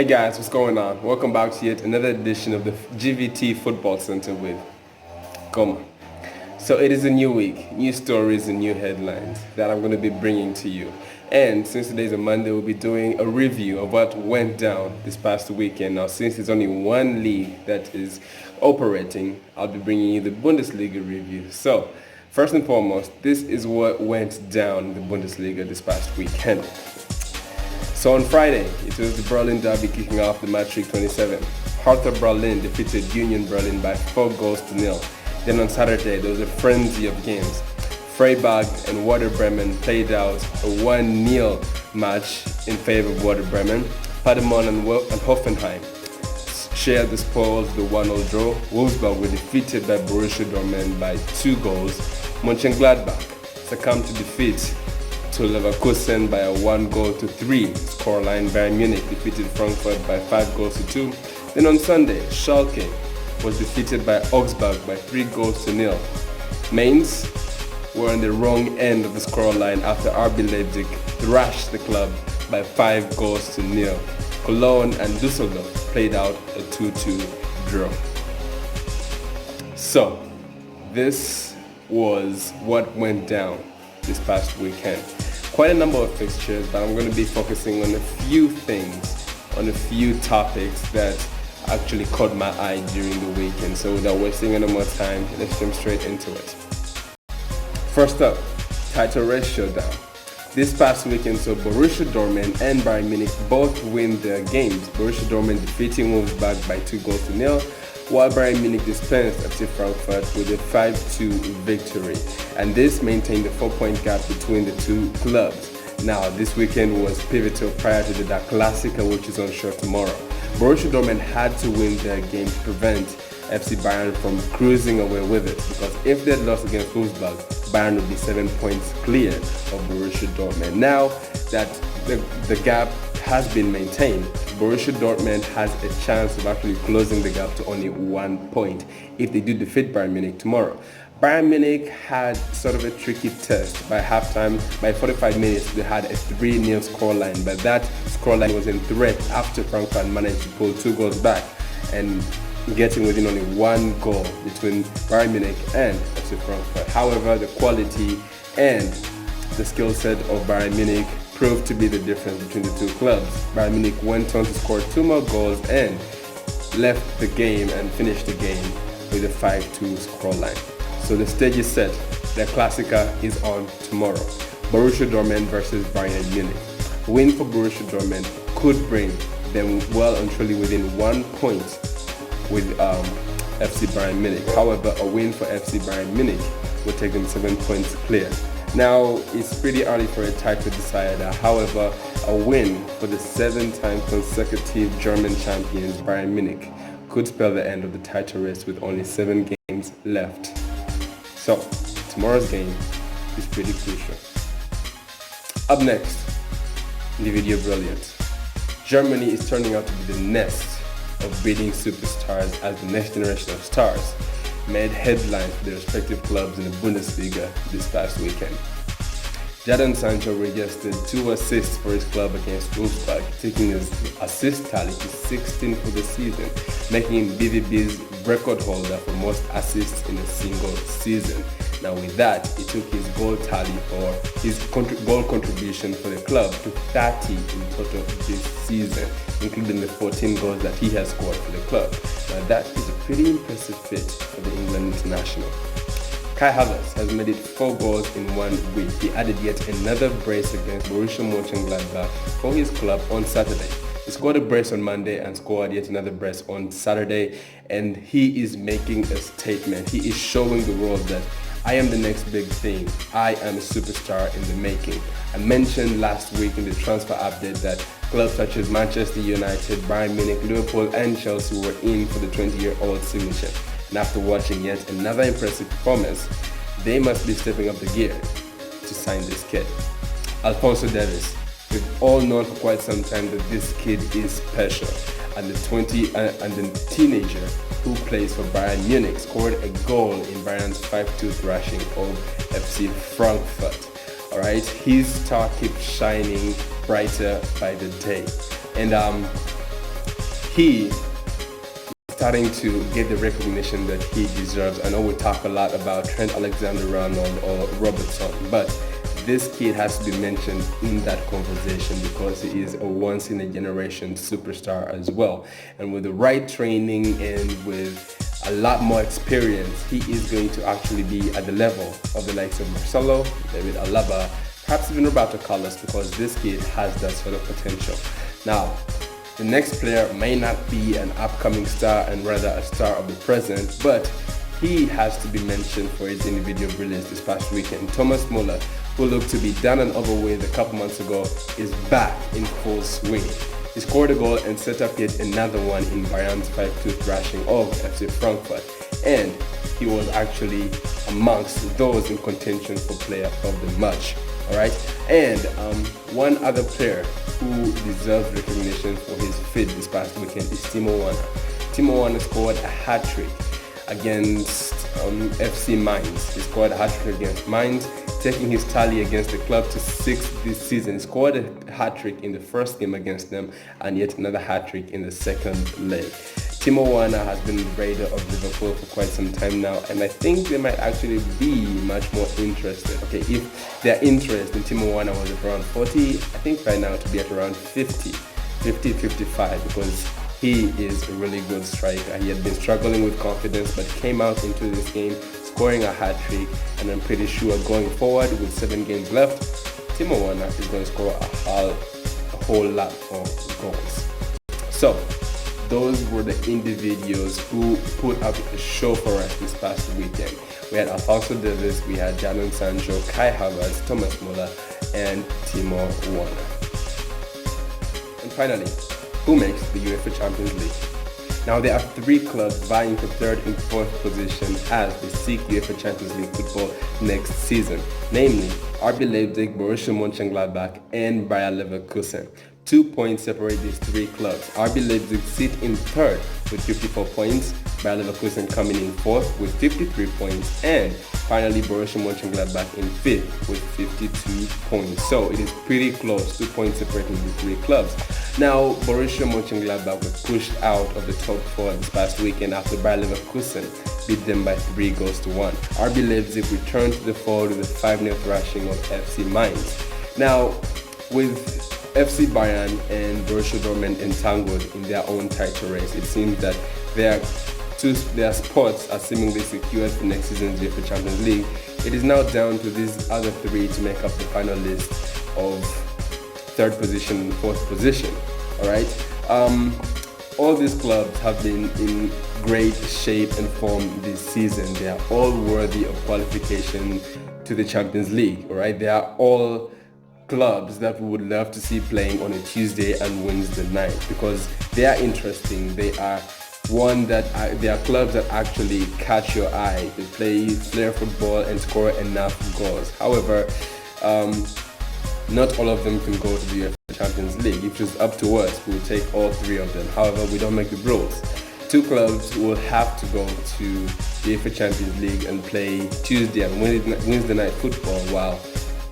Hey guys, what's going on? Welcome back to yet another edition of the GVT Football Center with Goma. So it is a new week, new stories and new headlines that I'm going to be bringing to you. And since today is a Monday, we'll be doing a review of what went down this past weekend. Now, since there's only one league that is operating, I'll be bringing you the Bundesliga review. So, first and foremost, this is what went down in the Bundesliga this past weekend. So on Friday, it was the Berlin derby kicking off the match week 27. Hertha Berlin defeated Union Berlin by 4-0. Then on Saturday, there was a frenzy of games. Freiburg and Werder Bremen played out a 1-0 match in favor of Werder Bremen. Paderborn and Hoffenheim shared the spoils of the 1-0 draw. Wolfsburg were defeated by Borussia Dortmund by 2 goals. Mönchengladbach succumbed to defeat to Leverkusen by a 1-3 scoreline. Bayern Munich defeated Frankfurt by 5-2. Then on Sunday, Schalke was defeated by Augsburg by 3-0. Mainz were on the wrong end of the scoreline after RB Leipzig thrashed the club by 5-0. Cologne and Düsseldorf played out a 2-2 draw. So, this was what went down this past weekend. Quite a number of fixtures, but I'm going to be focusing on a few things, on a few topics that actually caught my eye during the weekend. So without wasting any more time, let's jump straight into it. First up, title race showdown. This past weekend saw Borussia Dortmund and Bayern Munich both win their games. Borussia Dortmund defeating Wolfsburg by 2-0, while Bayern Munich dispensed FC Frankfurt with a 5-2 victory. And this maintained the 4-point gap between the two clubs. Now, this weekend was pivotal prior to the Da Klassiker, which is on show tomorrow. Borussia Dortmund had to win their game to prevent FC Bayern from cruising away with it, because if they had lost against Wolfsburg, Bayern would be 7 points clear of Borussia Dortmund. Now that the gap has been maintained, Borussia Dortmund has a chance of actually closing the gap to only 1 point if they do defeat Bayern Munich tomorrow. Bayern Munich had sort of a tricky test. By halftime, by 45 minutes, they had a 3-0 scoreline, but that scoreline was in threat after Frankfurt managed to pull 2 goals back and getting within only 1 goal between Bayern Munich and FC Frankfurt. However, the quality and the skill set of Bayern Munich proved to be the difference between the two clubs. Bayern Munich went on to score 2 more goals and left the game and finished the game with a 5-2 scoreline. So the stage is set. The Klassiker is on tomorrow. Borussia Dortmund versus Bayern Munich. A win for Borussia Dortmund could bring them well and truly within 1 point with FC Bayern Munich. However, a win for FC Bayern Munich will take them 7 points clear. Now, it's pretty early for a title decider. However, a win for the 7-time consecutive German champions Bayern Munich could spell the end of the title race with only 7 games left. So, tomorrow's game is pretty crucial. Up next, individual brilliance. Germany is turning out to be the nest of breeding superstars as the next generation of stars made headlines for their respective clubs in the Bundesliga this past weekend. Jadon Sancho registered 2 assists for his club against Wolfsburg, taking his assist tally to 16 for the season, making him BVB's record holder for most assists in a single season. Now with that, he took his goal tally or his goal contribution for the club to 30 in total this season, including the 14 goals that he has scored for the club. Now that is a pretty impressive feat for the England international. Kai Havertz has made it 4 goals in 1 week. He added yet another brace against Borussia Mönchengladbach for his club on Saturday. He scored a brace on Monday and scored yet another brace on Saturday, and he is making a statement. He is showing the world that I am the next big thing. I am a superstar in the making. I mentioned last week in the transfer update that clubs such as Manchester United, Bayern Munich, Liverpool and Chelsea were in for the 20-year-old signature. And after watching yet another impressive performance, they must be stepping up the gear to sign this kid. Alphonso Davies. We've all known for quite some time that this kid is special, and the teenager who plays for Bayern Munich scored a goal in Bayern's 5-2 thrashing of FC Frankfurt. Alright, his star keeps shining brighter by the day. And he starting to get the recognition that he deserves. I know we talk a lot about Trent Alexander-Arnold or Robertson, but this kid has to be mentioned in that conversation because he is a once-in-a-generation superstar as well. And with the right training and with a lot more experience, he is going to actually be at the level of the likes of Marcelo, David Alaba, perhaps even Roberto Carlos, because this kid has that sort of potential. Now, the next player may not be an upcoming star and rather a star of the present, but he has to be mentioned for his individual brilliance this past weekend. Thomas Muller, who looked to be done and over with a couple months ago, is back in full swing. He scored a goal and set up yet another one in Bayern's 5-2 thrashing of FC Frankfurt, and he was actually amongst those in contention for player of the match. Alright, and one other player who deserves recognition for his feat this past weekend is Timo Werner. Timo Werner scored a hat-trick against FC Mainz. He scored a hat-trick against Mainz, taking his tally against the club to 6 this season. He scored a hat-trick in the first game against them and yet another hat-trick in the second leg. Timo Werner has been the raider of Liverpool for quite some time now, and I think they might actually be much more interested. Okay, if their interest in Timo Werner was at around 40, I think by now to be at around 50, 55, because he is a really good striker. He had been struggling with confidence, but came out into this game scoring a hat-trick, and I'm pretty sure going forward with 7 games left, Timo Werner is going to score a whole lot of goals. So, those were the individuals who put up a show for us this past weekend. We had Alphonso Davies, we had Jadon Sancho, Kai Havertz, Thomas Muller, and Timo Werner. And finally, who makes the UEFA Champions League? Now there are 3 clubs vying for 3rd and 4th position as they seek UEFA Champions League football next season, namely RB Leipzig, Borussia Mönchengladbach, and Bayer Leverkusen. 2 points separate these 3 clubs. RB Leipzig sit in 3rd with 54 points, Bayer Leverkusen coming in 4th with 53 points, and finally Borussia Mönchengladbach in 5th with 52 points. So it is pretty close, 2 points separating the 3 clubs. Now Borussia Mönchengladbach was pushed out of the top 4 this past weekend after Bayer Leverkusen beat them by 3 goals to 1. RB Leipzig returned to the fold with a 5-0 thrashing of FC Mainz. Now with FC Bayern and Borussia Dortmund entangled in their own title race, it seems that their spots are seemingly secured for next season's UEFA Champions League. It is now down to these other 3 to make up the final list of 3rd position and 4th position. Alright, all these clubs have been in great shape and form this season. They are all worthy of qualification to the Champions League. Alright, they are all clubs that we would love to see playing on a Tuesday and Wednesday night because they are interesting. They are they are clubs that actually catch your eye. They play flair football and score enough goals. However, not all of them can go to the UEFA Champions League. If it's up to us, we'll take all 3 of them. However, we don't make the rules. 2 clubs will have to go to the UEFA Champions League and play Tuesday and Wednesday night football, while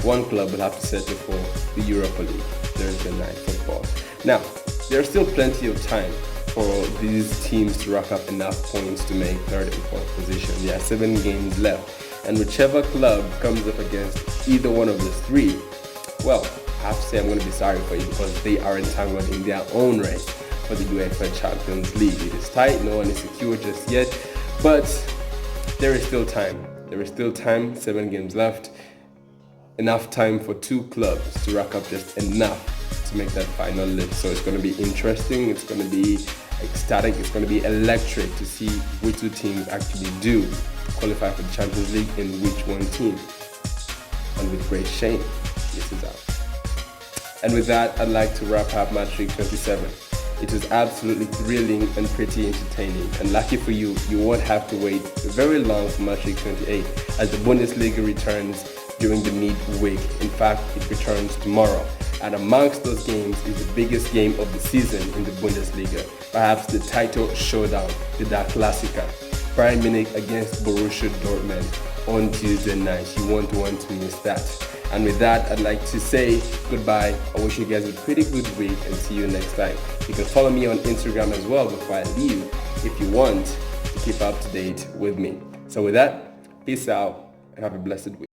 1 club will have to settle for the Europa League, Thursday night football. Now, there's still plenty of time for these teams to rack up enough points to make 3rd and 4th position. There are 7 games left, and whichever club comes up against either one of the 3, well, I have to say I'm going to be sorry for you because they are entangled in their own race for the UEFA Champions League. It is tight, no one is secure just yet, but there is still time. There is still time, 7 games left. Enough time for 2 clubs to rack up just enough to make that final list. So it's going to be interesting, it's going to be ecstatic, it's going to be electric to see which 2 teams actually do qualify for the Champions League and which one team. And with great shame, this is out. And with that, I'd like to wrap up Match Week 27. It was absolutely thrilling and pretty entertaining. And lucky for you, you won't have to wait very long for Match Week 28 as the Bundesliga returns during the midweek. In fact, it returns tomorrow. And amongst those games is the biggest game of the season in the Bundesliga, perhaps the title showdown, the Der Klassiker. Bayern Munich against Borussia Dortmund on Tuesday night. You won't want to miss that. And with that, I'd like to say goodbye. I wish you guys a pretty good week and see you next time. You can follow me on Instagram as well before I leave if you want to keep up to date with me. So with that, peace out and have a blessed week.